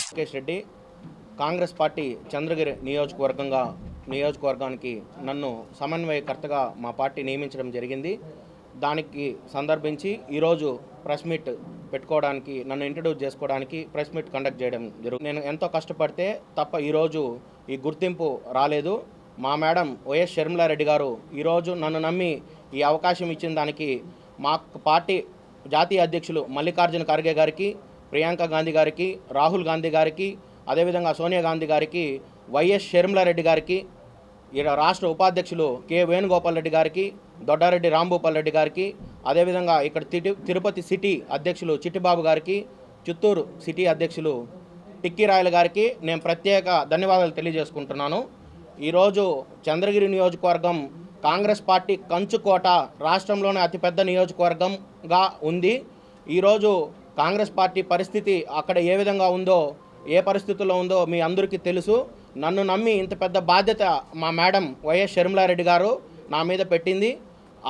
Rakesh Reddy Congress party Chandragiri నియోజకవర్గానికి నన్ను సమన్వయకర్తగా మా పార్టీ నియమించడం జరిగింది. దానికి సందర్భించి ఈరోజు ప్రెస్ మీట్ పెట్టుకోవడానికి, నన్ను ఇంట్రడ్యూస్ చేసుకోవడానికి ప్రెస్ మీట్ కండక్ట్ చేయడం జరుగుతుంది. నేను ఎంతో కష్టపడితే తప్ప ఈరోజు ఈ గుర్తింపు రాలేదు. మా మేడం వైఎస్ షర్మిలారెడ్డి గారు ఈరోజు నన్ను నమ్మి ఈ అవకాశం ఇచ్చిన దానికి మా పార్టీ జాతీయ అధ్యక్షులు మల్లికార్జున ఖర్గే గారికి, ప్రియాంక గాంధీ గారికి, రాహుల్ గాంధీ గారికి, అదేవిధంగా సోనియా గాంధీ గారికి, వైఎస్ షర్మిలారెడ్డి గారికి, రాష్ట్ర ఉపాధ్యక్షులు కె వేణుగోపాల్ రెడ్డి గారికి, దొడ్డారెడ్డి రాంభూపాల్ రెడ్డి గారికి, అదేవిధంగా ఇక్కడ తిరుపతి సిటీ అధ్యక్షులు చిట్టిబాబు గారికి, చిత్తూరు సిటీ అధ్యక్షులు టిక్కీరాయల గారికి నేను ప్రత్యేక ధన్యవాదాలు తెలియజేసుకుంటున్నాను. ఈరోజు చంద్రగిరి నియోజకవర్గం కాంగ్రెస్ పార్టీ కంచుకోట, రాష్ట్రంలోనే అతిపెద్ద నియోజకవర్గంగా ఉంది. ఈరోజు కాంగ్రెస్ పార్టీ పరిస్థితి అక్కడ ఏ విధంగా ఉందో, ఏ పరిస్థితుల్లో ఉందో మీ అందరికీ తెలుసు. నన్ను నమ్మి ఇంత పెద్ద బాధ్యత మా మేడం వైఎస్ షర్మిలారెడ్డి గారు నా మీద పెట్టింది.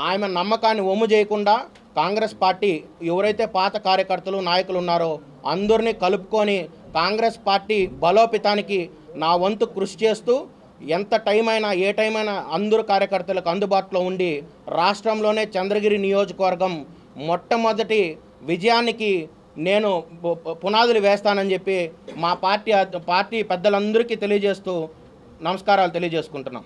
ఆమె నమ్మకాన్ని ఒమ్ము చేయకుండా కాంగ్రెస్ పార్టీ ఎవరైతే పాత కార్యకర్తలు, నాయకులు ఉన్నారో అందరినీ కలుపుకొని కాంగ్రెస్ పార్టీ బలోపేతానికి నా వంతు కృషి చేస్తూ, ఎంత టైం అయినా ఏ టైం అయినా అందరు కార్యకర్తలకు అందుబాటులో ఉండి రాష్ట్రంలోనే చంద్రగిరి నియోజకవర్గం మొట్టమొదటి విజయానికి నేను పునాదులు వేస్తానని చెప్పి మా పార్టీ పెద్దలందరికీ తెలియజేస్తూ నమస్కారాలు తెలియజేసుకుంటున్నాం.